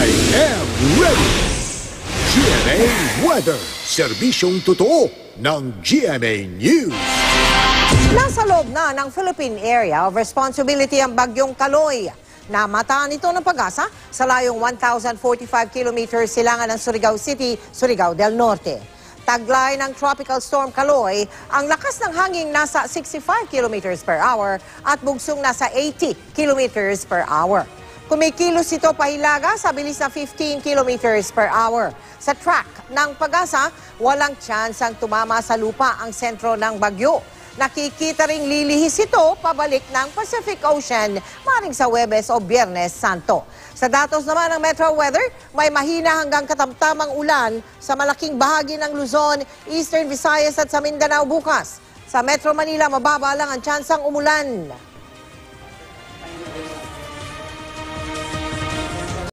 I am ready! GMA Weather, serbisyong totoo ng GMA News. Nasa loob na ng Philippine Area of Responsibility ang bagyong Kaloy. Namataan ito ng pag-asa sa layong 1,045 kilometers silangan ng Surigao City, Surigao del Norte. Taglay ng Tropical Storm Kaloy, ang lakas ng hangin nasa 65 kilometers per hour at bugsong nasa 80 kilometers per hour. Kumikilos ito pahilaga sa bilis na 15 kilometers per hour. Sa track ng pag-asa, walang tsansang tumama sa lupa ang sentro ng bagyo. Nakikita ring lilihis ito pabalik ng Pacific Ocean maring sa Huwebes o Biyernes Santo. Sa datos naman ng Metro Weather, may mahina hanggang katamtamang ulan sa malaking bahagi ng Luzon, Eastern Visayas at sa Mindanao bukas. Sa Metro Manila, mababa lang ang tsansang umulan.